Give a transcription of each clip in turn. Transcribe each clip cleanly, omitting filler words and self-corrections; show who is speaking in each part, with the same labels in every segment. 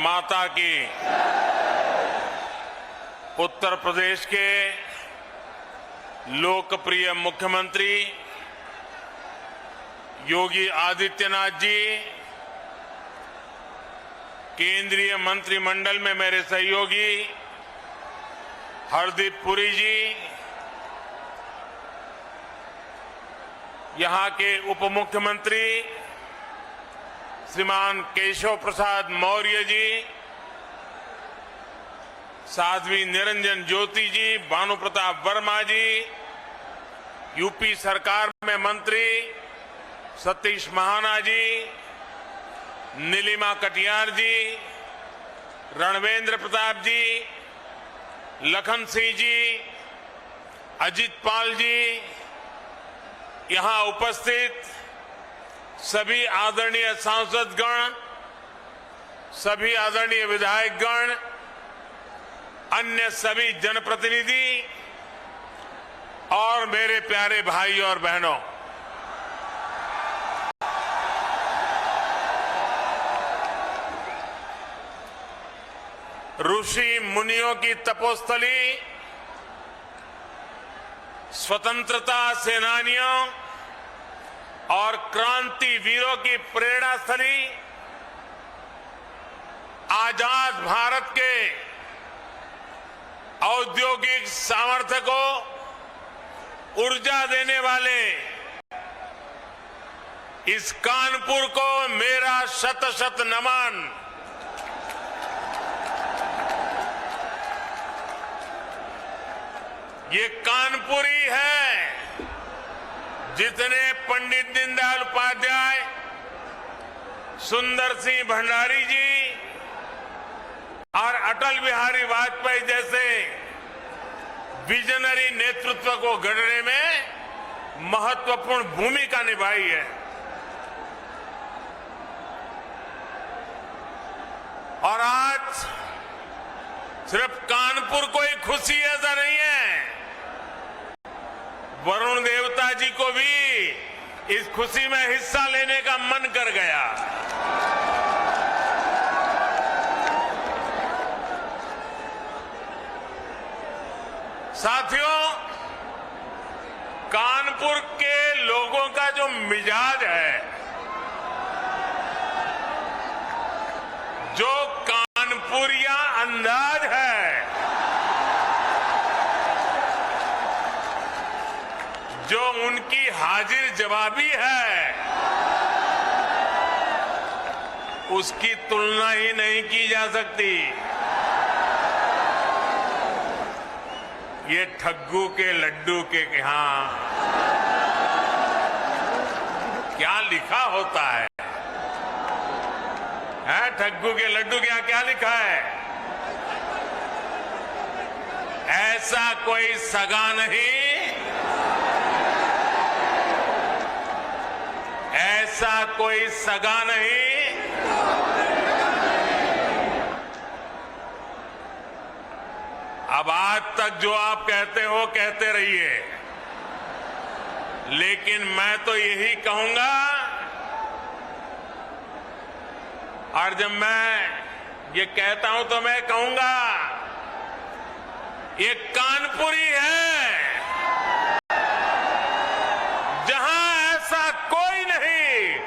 Speaker 1: माता की। उत्तर प्रदेश के लोकप्रिय मुख्यमंत्री योगी आदित्यनाथ जी, केंद्रीय मंत्रिमंडल में मेरे सहयोगी हरदीप पुरी जी, यहां के उप मुख्यमंत्री श्रीमान केशव प्रसाद मौर्य जी, साध्वी निरंजन ज्योति जी, भानु प्रताप वर्मा जी, यूपी सरकार में मंत्री सतीश महाना जी, नीलिमा कटियार जी, रणवेंद्र प्रताप जी, लखन सिंह जी, अजित पाल जी, यहां उपस्थित सभी आदरणीय सांसदगण, सभी आदरणीय विधायकगण, अन्य सभी जनप्रतिनिधि और मेरे प्यारे भाई और बहनों, ऋषि मुनियों की तपोस्थली, स्वतंत्रता सेनानियों और क्रांति वीरों की प्रेरणा स्थली, आजाद भारत के औद्योगिक सामर्थ्य को ऊर्जा देने वाले इस कानपुर को मेरा शत शत नमन। ये कानपुर ही है जितने पंडित दीनदयाल उपाध्याय, सुंदर सिंह भंडारी जी और अटल बिहारी वाजपेयी जैसे विजनरी नेतृत्व को गढ़ने में महत्वपूर्ण भूमिका निभाई है। और आज सिर्फ कानपुर को ही खुशी ऐसा नहीं है, वरुण देवता जी को भी इस खुशी में हिस्सा लेने का मन कर गया। साथियों, कानपुर के लोगों का जो मिजाज है, जो कानपुरिया अंदाज है, जो उनकी हाजिर जवाबी है, उसकी तुलना ही नहीं की जा सकती। ये ठग्गू के लड्डू के यहां क्या लिखा होता है? ठग्गू के लड्डू के यहां क्या लिखा है? ऐसा कोई सगा नहीं, ऐसा कोई सगा नहीं, अब आज तक जो आप कहते हो कहते रहिए, लेकिन मैं तो यही कहूंगा, और जब मैं ये कहता हूं तो मैं कहूंगा ये कानपुरी है जहां ऐसा कोई नहीं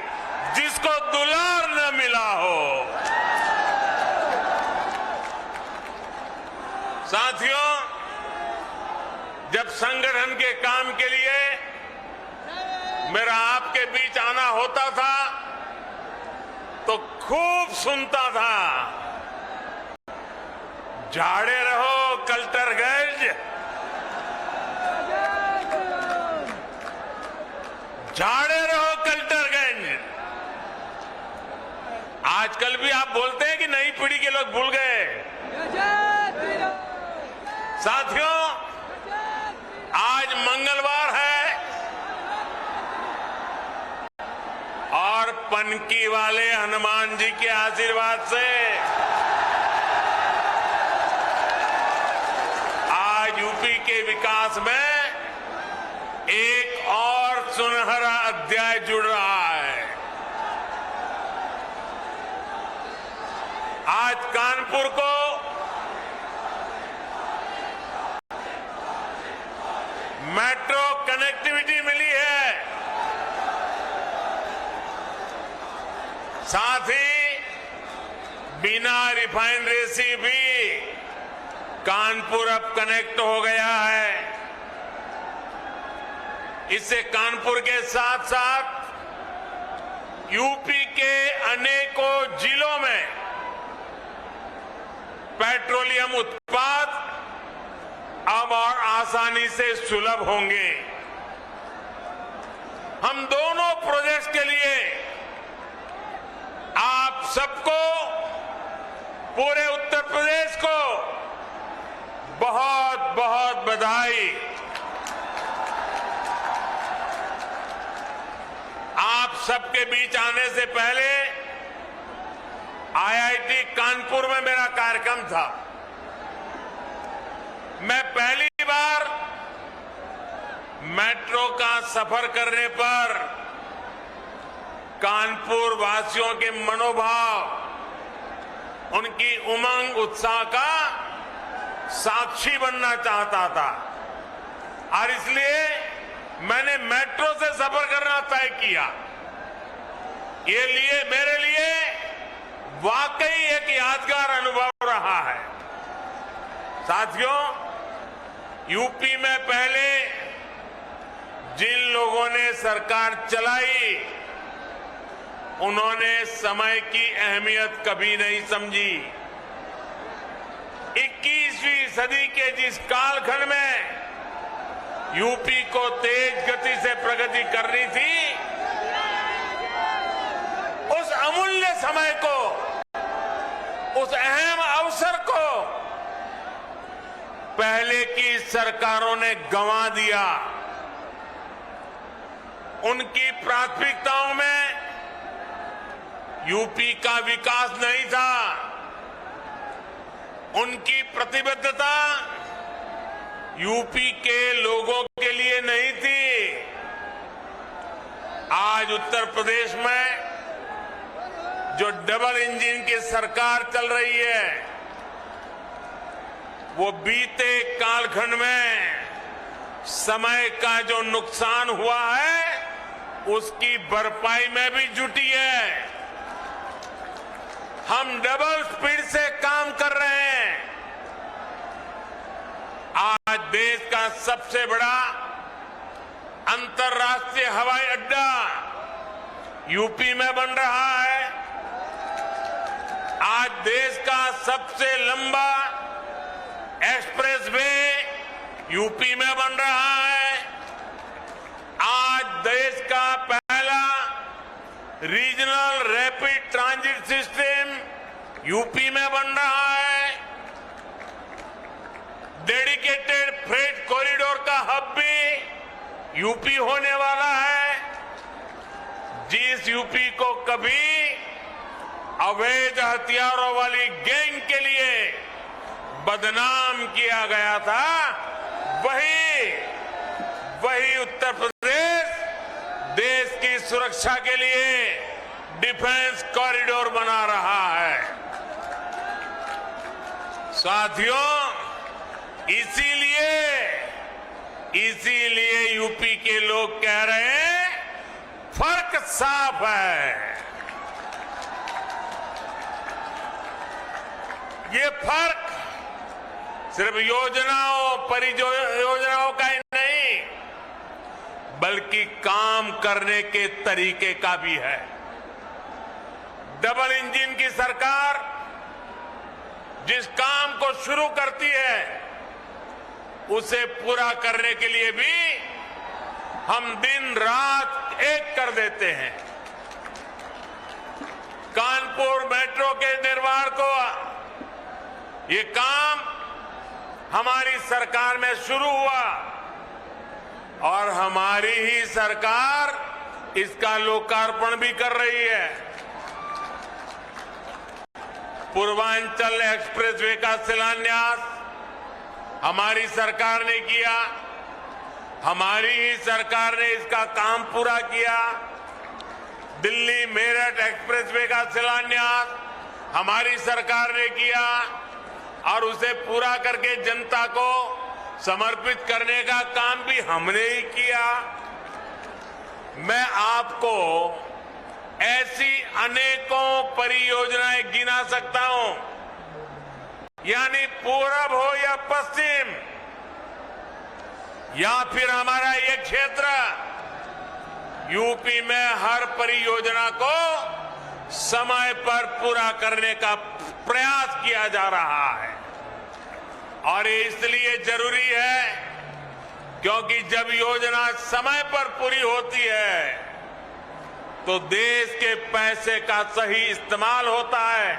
Speaker 1: जिसको दुलार न मिला हो। साथियों, जब संगठन के काम के लिए मेरा आपके बीच आना होता था तो खूब सुनता था, झाड़े रहो कल्टरगंज, झाड़े रहो कल्टरगंज। आजकल भी आप बोलते हैं कि नई पीढ़ी के लोग भूल गए। साथियों, आज मंगलवार है और पनकी वाले हनुमान जी के आशीर्वाद से आज यूपी के विकास में एक और सुनहरा अध्याय जुड़ रहा है। आज कानपुर को मेट्रो कनेक्टिविटी मिली है। साथ ही बिना रिफाइनरी से भी कानपुर अब कनेक्ट हो गया है। इससे कानपुर के साथ साथ यूपी के अनेकों जिलों में पेट्रोलियम उत्पाद अब और आसानी से सुलभ होंगे। हम दोनों प्रोजेक्ट्स के लिए आप सबको, पूरे उत्तर प्रदेश को बहुत बहुत बधाई। आप सबके बीच आने से पहले आईआईटी कानपुर में मेरा कार्यक्रम था। मैं पहली बार मेट्रो का सफर करने पर कानपुर वासियों के मनोभाव, उनकी उमंग उत्साह का साक्षी बनना चाहता था और इसलिए मैंने मेट्रो से सफर करना तय किया। ये मेरे लिए वाकई एक यादगार अनुभव रहा है। साथियों, यूपी में पहले जिन लोगों ने सरकार चलाई, उन्होंने समय की अहमियत कभी नहीं समझी। 21वीं सदी के जिस कालखंड में यूपी को तेज गति से प्रगति करनी थी, उस अमूल्य समय को, उस अहम अवसर को पहले की सरकारों ने गंवा दिया। उनकी प्राथमिकताओं में यूपी का विकास नहीं था। उनकी प्रतिबद्धता यूपी के लोगों के लिए नहीं थी। आज उत्तर प्रदेश में जो डबल इंजन की सरकार चल रही है, वो बीते कालखंड में समय का जो नुकसान हुआ है, उसकी भरपाई में भी जुटी है। हम डबल स्पीड से काम कर रहे हैं। आज देश का सबसे बड़ा अंतर्राष्ट्रीय हवाई अड्डा यूपी में बन रहा है। आज देश का सबसे लंबा एक्सप्रेसवे यूपी में बन रहा है। आज देश का पहला regional rapid transit system UP में बन रहा है। डेडिकेटेड फ्रेट कॉरिडोर का हब भी यूपी होने वाला है। जिस यूपी को कभी अवैध हथियारों वाली गैंग के लिए बदनाम किया गया था, वही उत्तर प्रदेश देश की सुरक्षा के लिए डिफेंस कॉरिडोर बना रहा है। साथियों, इसीलिए यूपी के लोग कह रहे हैं, फर्क साफ है। ये फर्क सिर्फ योजनाओं, परियोजनाओं का ही नहीं, बल्कि काम करने के तरीके का भी है। डबल इंजन की सरकार जिस काम को शुरू करती है, उसे पूरा करने के लिए भी हम दिन रात एक कर देते हैं। कानपुर मेट्रो के निर्माण को, ये काम हमारी सरकार में शुरू हुआ और हमारी ही सरकार इसका लोकार्पण भी कर रही है। पूर्वांचल एक्सप्रेसवे का शिलान्यास हमारी सरकार ने किया। हमारी ही सरकार ने इसका काम पूरा किया। दिल्ली मेरठ एक्सप्रेसवे का शिलान्यास हमारी सरकार ने किया और उसे पूरा करके जनता को समर्पित करने का काम भी हमने ही किया। मैं आपको ऐसी अनेकों परियोजनाएं गिना सकता हूं, यानी पूरब हो या पश्चिम या फिर हमारा ये क्षेत्र, यूपी में हर परियोजना को समय पर पूरा करने का प्रयास किया जा रहा है। और ये इसलिए जरूरी है क्योंकि जब योजना समय पर पूरी होती है तो देश के पैसे का सही इस्तेमाल होता है,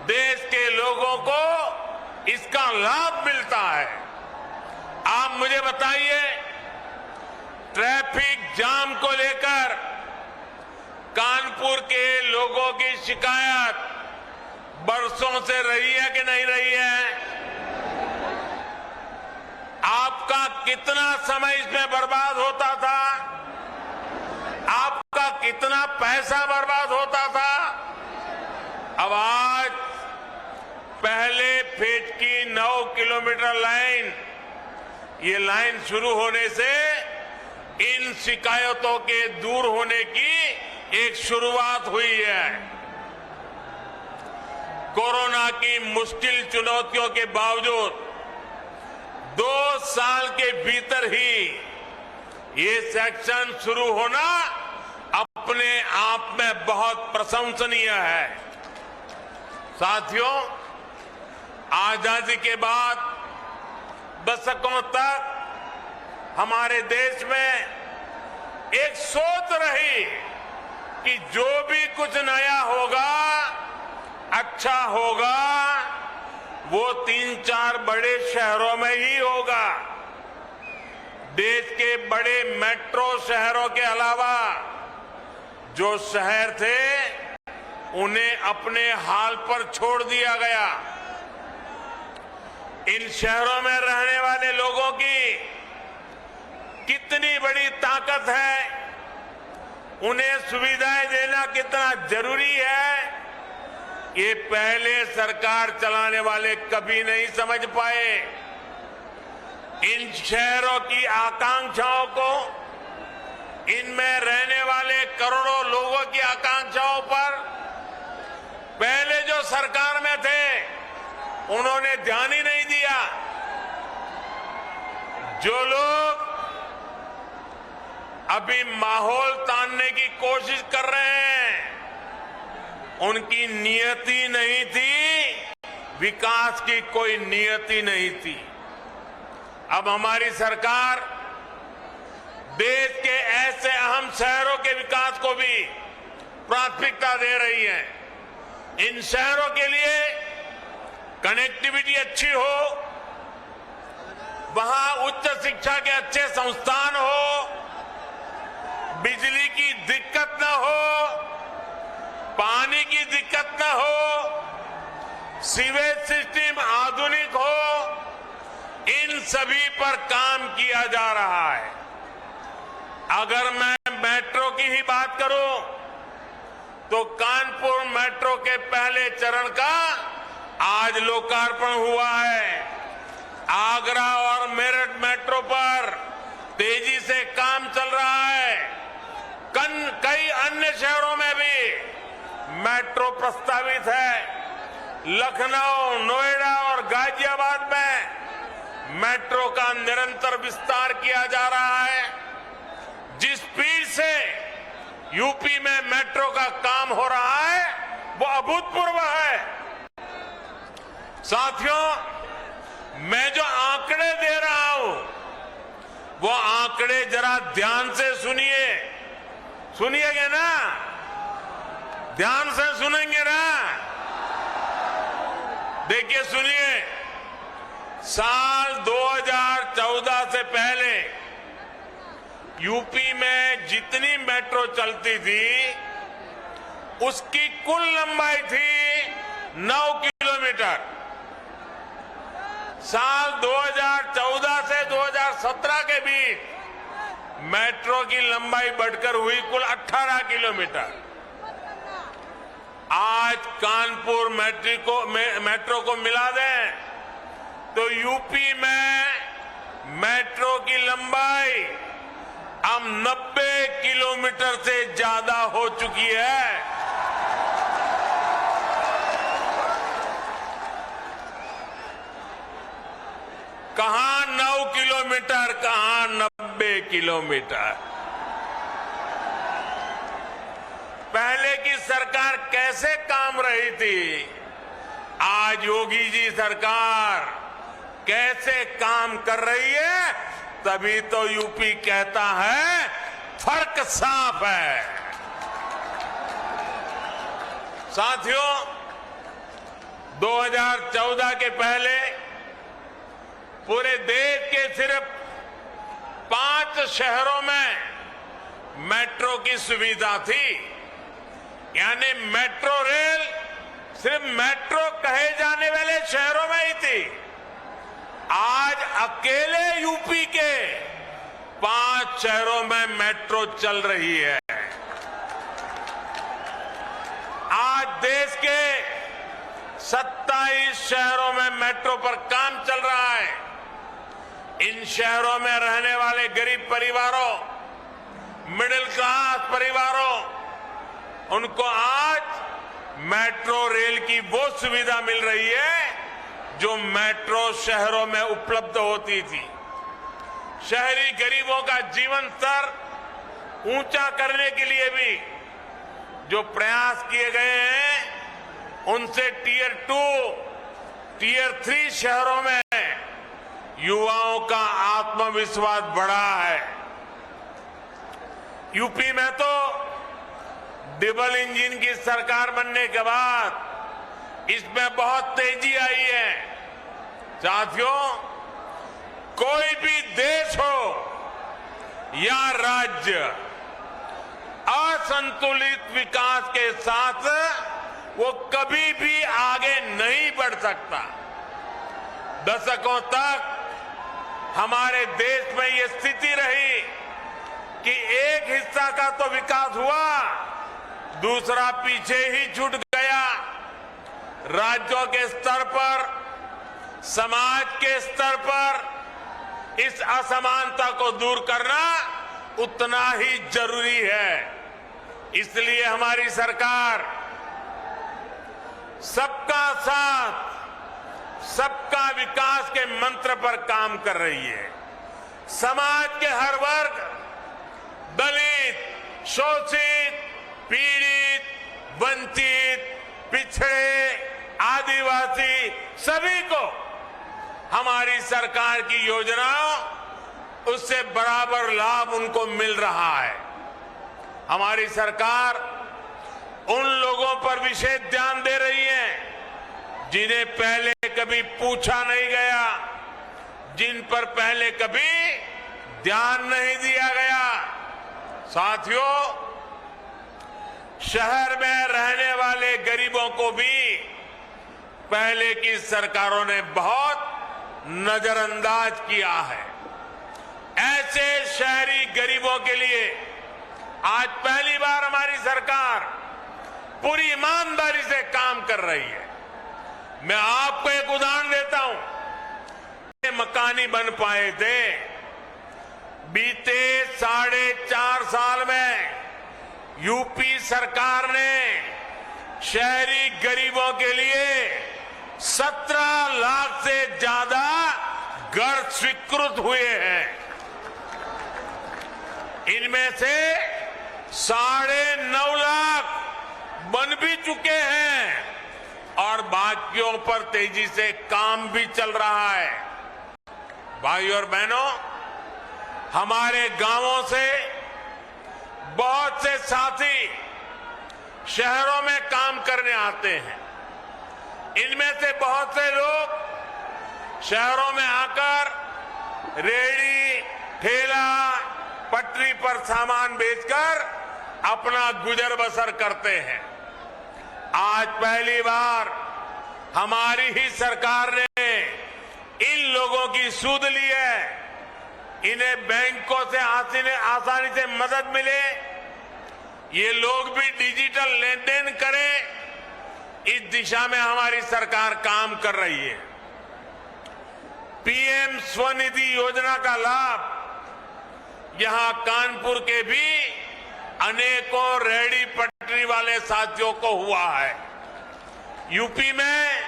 Speaker 1: देश के लोगों को इसका लाभ मिलता है। आप मुझे बताइए, ट्रैफिक जाम को लेकर कानपुर के लोगों की शिकायत बरसों से रही है कि नहीं रही है? आपका कितना समय इसमें बर्बाद होता था? आपका कितना पैसा बर्बाद होता था? अब आज पहले फेज की 9 किलोमीटर लाइन, ये लाइन शुरू होने से इन शिकायतों के दूर होने की एक शुरुआत हुई है। कोरोना की मुश्किल चुनौतियों के बावजूद 2 साल के भीतर ही ये सेक्शन शुरू होना अपने आप में बहुत प्रशंसनीय है। साथियों, आजादी के बाद दशकों तक हमारे देश में एक सोच रही कि जो भी कुछ नया होगा, अच्छा होगा, वो 3-4 बड़े शहरों में ही होगा। देश के बड़े मेट्रो शहरों के अलावा जो शहर थे उन्हें अपने हाल पर छोड़ दिया गया। इन शहरों में रहने वाले लोगों की कितनी बड़ी ताकत है, उन्हें सुविधाएं देना कितना जरूरी है, ये पहले सरकार चलाने वाले कभी नहीं समझ पाए। इन शहरों की आकांक्षाओं को, इनमें रहने वाले करोड़ों लोगों की आकांक्षाओं पर पहले जो सरकार में थे उन्होंने ध्यान ही नहीं दिया। जो लोग अभी माहौल तानने की कोशिश कर रहे हैं, उनकी नियति नहीं थी, विकास की कोई नियति नहीं थी। अब हमारी सरकार देश के ऐसे अहम शहरों के विकास को भी प्राथमिकता दे रही है। इन शहरों के लिए कनेक्टिविटी अच्छी हो, वहां उच्च शिक्षा के अच्छे संस्थान हो, बिजली की दिक्कत न हो, पानी की दिक्कत न हो, सीवेज सिस्टम आधुनिक हो, इन सभी पर काम किया जा रहा है। अगर मैं मेट्रो की ही बात करूं तो कानपुर मेट्रो के पहले चरण का आज लोकार्पण हुआ है। आगरा और मेरठ मेट्रो पर तेजी से काम चल रहा है। कई अन्य शहरों में भी मेट्रो प्रस्तावित है। लखनऊ, नोएडा और गाजियाबाद में मेट्रो का निरंतर विस्तार किया जा रहा है। जिस स्पीड से यूपी में मेट्रो का काम हो रहा है वो अभूतपूर्व है। साथियों, मैं जो आंकड़े दे रहा हूं वो आंकड़े जरा ध्यान से सुनिए। सुनिएगा ना? ध्यान से सुनेंगे ना? देखिए, सुनिए। साल 2014 से पहले यूपी में जितनी मेट्रो चलती थी उसकी कुल लंबाई थी 9 किलोमीटर। साल 2014 से 2017 के बीच मेट्रो की लंबाई बढ़कर हुई कुल 18 किलोमीटर। आज आज कानपुर मेट्रो को मिला दें तो यूपी में मेट्रो की लंबाई अब 90 किलोमीटर से ज्यादा हो चुकी है। कहां 9 किलोमीटर, कहां 90 किलोमीटर। पहले की सरकार कैसे काम रही थी, आज योगी जी सरकार कैसे काम कर रही है, तभी तो यूपी कहता है फर्क साफ है। साथियों, 2014 के पहले पूरे देश के सिर्फ 5 शहरों में मेट्रो की सुविधा थी, यानी मेट्रो रेल सिर्फ मेट्रो कहे जाने वाले शहरों में ही थी। आज अकेले यूपी के 5 शहरों में मेट्रो चल रही है। आज देश के 27 शहरों में मेट्रो पर काम चल रहा है। इन शहरों में रहने वाले गरीब परिवारों, मिडिल क्लास परिवारों, उनको आज मेट्रो रेल की वो सुविधा मिल रही है जो मेट्रो शहरों में उपलब्ध होती थी। शहरी गरीबों का जीवन स्तर ऊंचा करने के लिए भी जो प्रयास किए गए हैं, उनसे टियर 2, टियर 3 शहरों में युवाओं का आत्मविश्वास बढ़ा है। यूपी में तो डबल इंजन की सरकार बनने के बाद इसमें बहुत तेजी आई है। साथियों, कोई भी देश हो या राज्य असंतुलित विकास के साथ वो कभी भी आगे नहीं बढ़ सकता। दशकों तक हमारे देश में ये स्थिति रही कि एक हिस्सा का तो विकास हुआ, दूसरा पीछे ही छूट गया। राज्यों के स्तर पर, समाज के स्तर पर इस असमानता को दूर करना उतना ही जरूरी है। इसलिए हमारी सरकार सबका साथ, सबका विकास के मंत्र पर काम कर रही है। समाज के हर वर्ग, दलित, शोषित, पीड़ित, वंचित, पिछड़े, आदिवासी, सभी को हमारी सरकार की योजनाओं, उससे बराबर लाभ उनको मिल रहा है। हमारी सरकार उन लोगों पर विशेष ध्यान दे रही है जिन्हें पहले कभी पूछा नहीं गया, जिन पर पहले कभी ध्यान नहीं दिया गया। साथियों, शहर में रहने वाले गरीबों को भी पहले की सरकारों ने बहुत नजरअंदाज किया है। ऐसे शहरी गरीबों के लिए आज पहली बार हमारी सरकार पूरी ईमानदारी से काम कर रही है। मैं आपको एक उदाहरण देता हूं। मकानी बन पाए थे। बीते 4.5 साल में यूपी सरकार ने शहरी गरीबों के लिए 17 लाख से ज्यादा घर स्वीकृत हुए हैं। इनमें से 9.5 लाख बन भी चुके हैं और बाकियों पर तेजी से काम भी चल रहा है। भाइयों और बहनों, हमारे गांवों से बहुत से साथी शहरों में काम करने आते हैं। इनमें से बहुत से लोग शहरों में आकर रेहड़ी, ठेला, पटरी पर सामान बेचकर अपना गुजर बसर करते हैं। आज पहली बार हमारी ही सरकार ने इन लोगों की सूद ली है। इन्हें बैंकों से आसानी से मदद मिले, ये लोग भी डिजिटल लेन देन करें, दिशा में हमारी सरकार काम कर रही है। पीएम स्वनिधि योजना का लाभ यहां कानपुर के भी अनेकों रेहड़ी पटरी वाले साथियों को हुआ है। यूपी में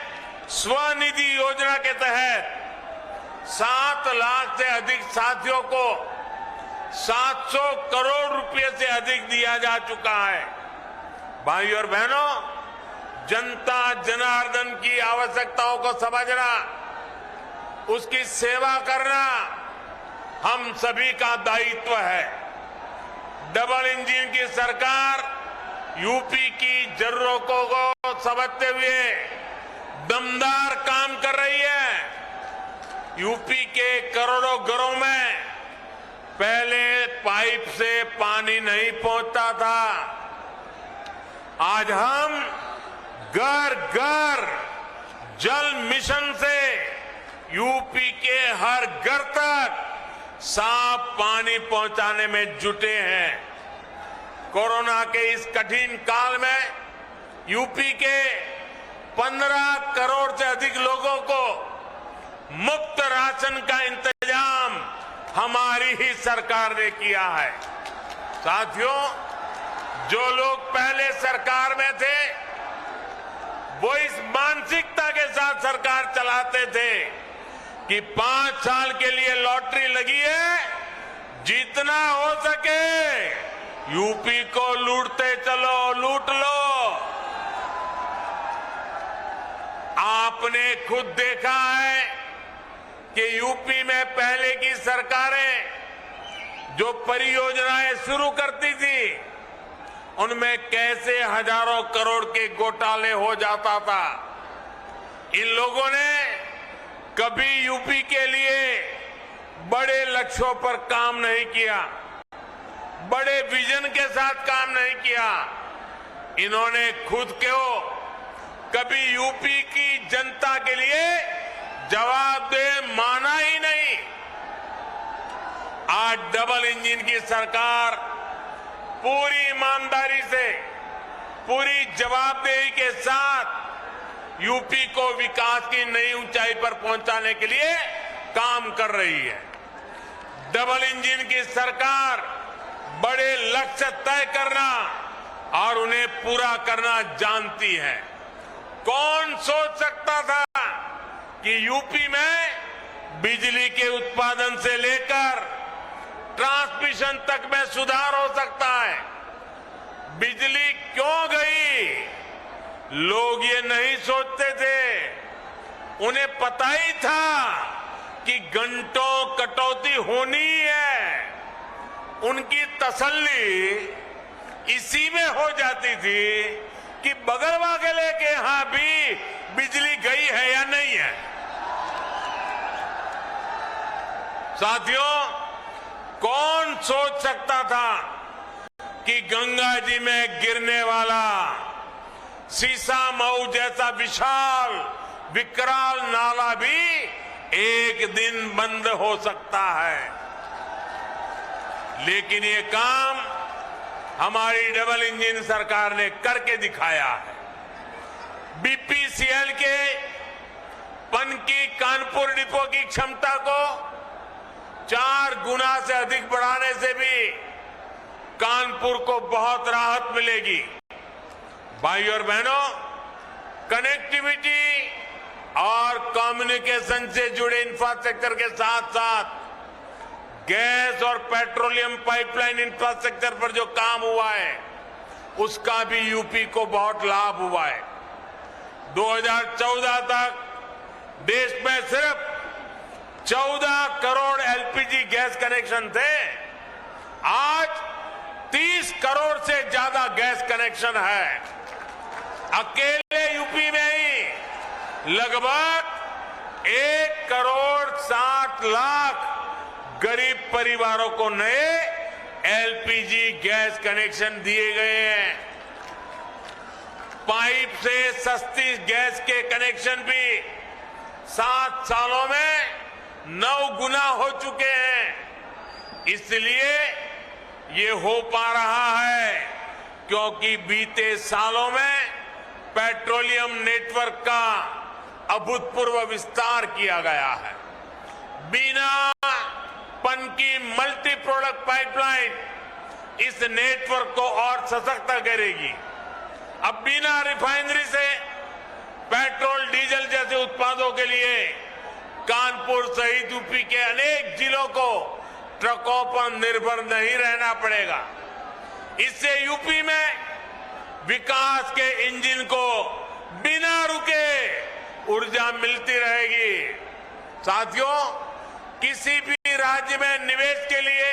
Speaker 1: स्वनिधि योजना के तहत 7 लाख से अधिक साथियों को 700 करोड़ रुपए से अधिक दिया जा चुका है। भाई और बहनों, जनता जनार्दन की आवश्यकताओं को समझना, उसकी सेवा करना हम सभी का दायित्व है। डबल इंजन की सरकार यूपी की जरूरतों को समझते हुए दमदार काम कर रही है। यूपी के करोड़ों घरों में पहले पाइप से पानी नहीं पहुंचता था। आज हम घर घर जल मिशन से यूपी के हर घर तक साफ पानी पहुंचाने में जुटे हैं। कोरोना के इस कठिन काल में यूपी के 15 करोड़ से अधिक लोगों को मुफ्त राशन का इंतजाम हमारी ही सरकार ने किया है। साथियों, जो लोग पहले सरकार में थे वो इस मानसिकता के साथ सरकार चलाते थे कि 5 साल के लिए लॉटरी लगी है, जितना हो सके यूपी को लूटते चलो, लूट लो। आपने खुद देखा है कि यूपी में पहले की सरकारें जो परियोजनाएं शुरू करती थी उनमें कैसे हजारों करोड़ के घोटाले हो जाता था। इन लोगों ने कभी यूपी के लिए बड़े लक्ष्यों पर काम नहीं किया, बड़े विजन के साथ काम नहीं किया। इन्होंने खुद को कभी यूपी की जनता के लिए जवाबदेह माना ही नहीं। आज डबल इंजन की सरकार पूरी ईमानदारी से, पूरी जवाबदेही के साथ यूपी को विकास की नई ऊंचाई पर पहुंचाने के लिए काम कर रही है। डबल इंजन की सरकार बड़े लक्ष्य तय करना और उन्हें पूरा करना जानती है। कौन सोच सकता था कि यूपी में बिजली के उत्पादन से लेकर ट्रांसमिशन तक में सुधार हो सकता है। बिजली क्यों गई, लोग ये नहीं सोचते थे। उन्हें पता ही था कि घंटों कटौती होनी है। उनकी तसल्ली इसी में हो जाती थी कि बगल वाले के यहां भी बिजली गई है या नहीं है। साथियों, कौन सोच सकता था कि गंगा जी में गिरने वाला सीसा मऊ जैसा विशाल विकराल नाला भी एक दिन बंद हो सकता है। लेकिन ये काम हमारी डबल इंजन सरकार ने करके दिखाया है। बीपीसीएल के पनकी कानपुर डिपो की क्षमता को 4 गुना से अधिक बढ़ाने से भी कानपुर को बहुत राहत मिलेगी। भाई और बहनों, कनेक्टिविटी और कम्युनिकेशन से जुड़े इंफ्रास्ट्रक्चर के साथ साथ गैस और पेट्रोलियम पाइपलाइन इंफ्रास्ट्रक्चर पर जो काम हुआ है उसका भी यूपी को बहुत लाभ हुआ है। 2014 तक देश में सिर्फ 14 करोड़ एलपीजी गैस कनेक्शन थे। आज 30 करोड़ से ज्यादा गैस कनेक्शन है। अकेले यूपी में ही लगभग 1 करोड़ 60 लाख गरीब परिवारों को नए एलपीजी गैस कनेक्शन दिए गए हैं। पाइप से सस्ती गैस के कनेक्शन भी 7 सालों में 9 गुना हो चुके हैं। इसलिए ये हो पा रहा है क्योंकि बीते सालों में पेट्रोलियम नेटवर्क का अभूतपूर्व विस्तार किया गया है। बिना पनकी मल्टी प्रोडक्ट पाइपलाइन इस नेटवर्क को और सशक्त करेगी। अब बिना रिफाइनरी से पेट्रोल डीजल जैसे उत्पादों के लिए कानपुर सहित यूपी के अनेक जिलों को ट्रकों पर निर्भर नहीं रहना पड़ेगा। इससे यूपी में विकास के इंजन को बिना रुके ऊर्जा मिलती रहेगी। साथियों, किसी भी राज्य में निवेश के लिए,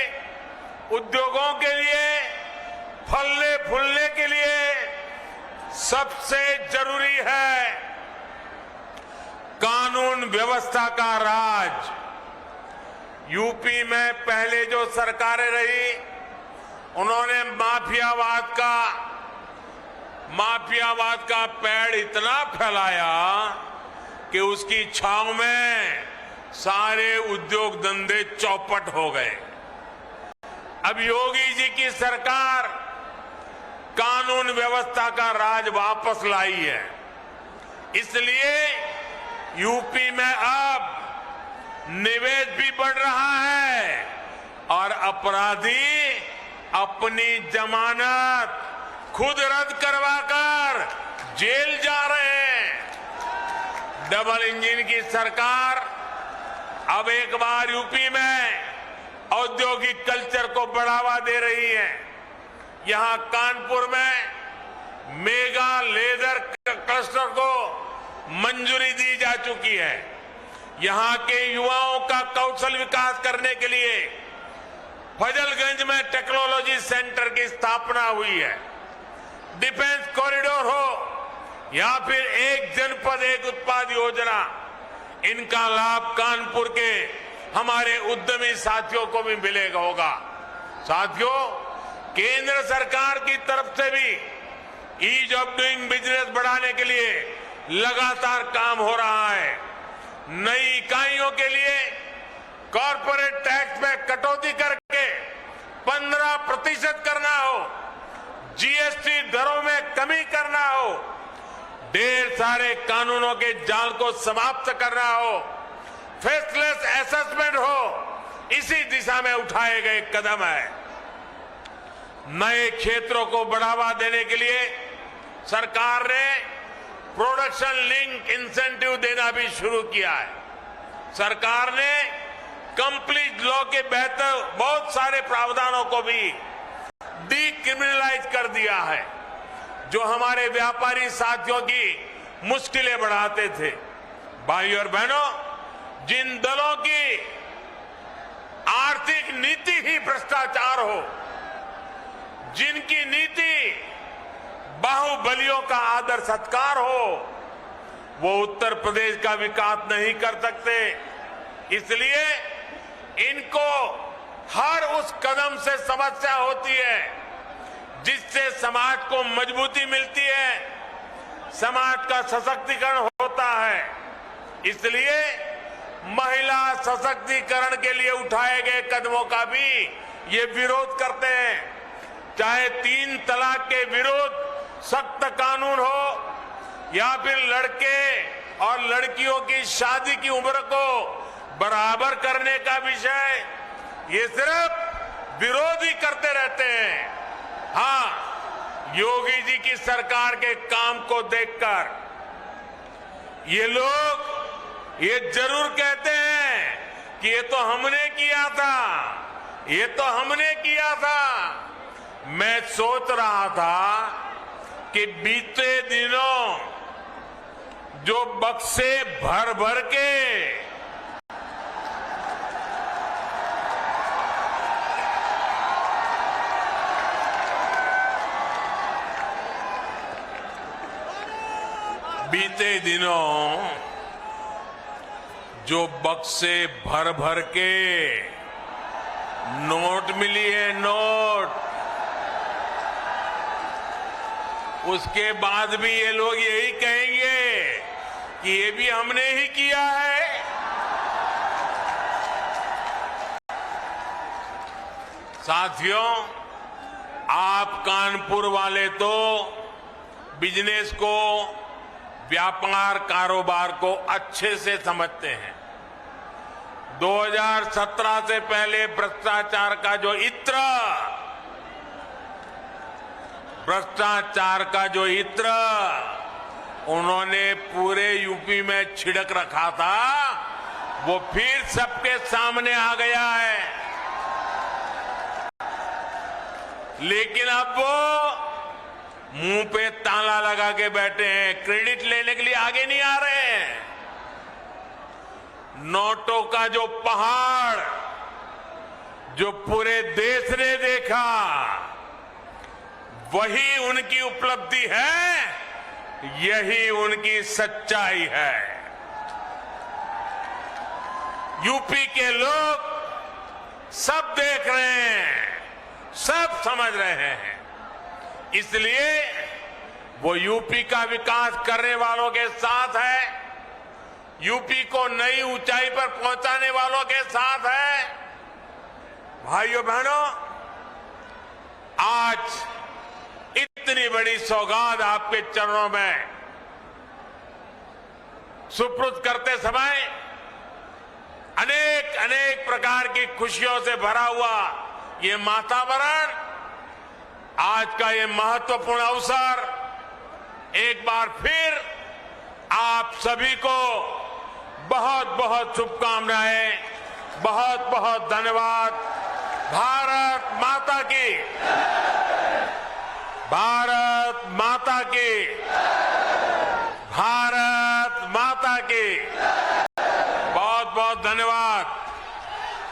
Speaker 1: उद्योगों के लिए, फलने फूलने के लिए सबसे जरूरी है कानून व्यवस्था का राज। यूपी में पहले जो सरकारें रही, उन्होंने माफियावाद का पेड़ इतना फैलाया कि उसकी छांव में सारे उद्योग धंधे चौपट हो गए। अब योगी जी की सरकार कानून व्यवस्था का राज वापस लाई है। इसलिए यूपी में अब निवेश भी बढ़ रहा है और अपराधी अपनी जमानत खुद रद्द करवाकर जेल जा रहे हैं। डबल इंजन की सरकार अब एक बार यूपी में औद्योगिक कल्चर को बढ़ावा दे रही है। यहां कानपुर में मेगा लेदर क्लस्टर को मंजूरी दी जा चुकी है। यहां के युवाओं का कौशल विकास करने के लिए फजलगंज में टेक्नोलॉजी सेंटर की स्थापना हुई है। डिफेंस कॉरिडोर हो या फिर एक जनपद एक उत्पाद योजना, इनका लाभ कानपुर के हमारे उद्यमी साथियों को भी मिलेगा होगा। साथियों, केंद्र सरकार की तरफ से भी ईज ऑफ डूइंग बिजनेस बढ़ाने के लिए लगातार काम हो रहा है। नई इकाइयों के लिए कॉर्पोरेट टैक्स में कटौती करके 15% करना हो, जीएसटी दरों में कमी करना हो, ढेर सारे कानूनों के जाल को समाप्त करना हो, फेसलेस असेसमेंट हो, इसी दिशा में उठाए गए कदम है। नए क्षेत्रों को बढ़ावा देने के लिए सरकार ने प्रोडक्शन लिंक इंसेंटिव देना भी शुरू किया है। सरकार ने कंप्लीट लॉ के बेहतर बहुत सारे प्रावधानों को भी डीक्रिमिनलाइज कर दिया है, जो हमारे व्यापारी साथियों की मुश्किलें बढ़ाते थे। भाइयों और बहनों, जिन दलों की आर्थिक नीति ही भ्रष्टाचार हो, जिनकी नीति बाहुबलियों का आदर सत्कार हो, वो उत्तर प्रदेश का विकास नहीं कर सकते। इसलिए इनको हर उस कदम से समस्या होती है जिससे समाज को मजबूती मिलती है, समाज का सशक्तिकरण होता है। इसलिए महिला सशक्तिकरण के लिए उठाए गए कदमों का भी ये विरोध करते हैं। चाहे 3 तलाक के विरुद्ध सख्त कानून हो या फिर लड़के और लड़कियों की शादी की उम्र को बराबर करने का विषय, ये सिर्फ विरोधी करते रहते हैं। हाँ, योगी जी की सरकार के काम को देखकर ये लोग ये जरूर कहते हैं कि ये तो हमने किया था, ये तो हमने किया था। मैं सोच रहा था कि बीते दिनों जो बक्से भर भर के भर भर के नोट मिली है, नोट, उसके बाद भी ये लोग यही कहेंगे कि ये भी हमने ही किया है। साथियों, आप कानपुर वाले तो बिजनेस को, व्यापार कारोबार को अच्छे से समझते हैं। 2017 से पहले भ्रष्टाचार का जो इत्र उन्होंने पूरे यूपी में छिड़क रखा था, वो फिर सबके सामने आ गया है। लेकिन अब वो मुंह पे ताला लगा के बैठे हैं, क्रेडिट लेने के लिए आगे नहीं आ रहे हैं। नोटों का जो पहाड़ जो पूरे देश ने देखा, वही उनकी उपलब्धि है, यही उनकी सच्चाई है। यूपी के लोग सब देख रहे हैं, सब समझ रहे हैं। इसलिए वो यूपी का विकास करने वालों के साथ है, यूपी को नई ऊंचाई पर पहुंचाने वालों के साथ है। भाइयों बहनों, आज इतनी बड़ी सौगात आपके चरणों में सुपुर्द करते समय अनेक अनेक प्रकार की खुशियों से भरा हुआ ये वातावरण, आज का ये महत्वपूर्ण अवसर, एक बार फिर आप सभी को बहुत बहुत शुभकामनाएं, बहुत बहुत धन्यवाद। भारत माता की, भारत माता की।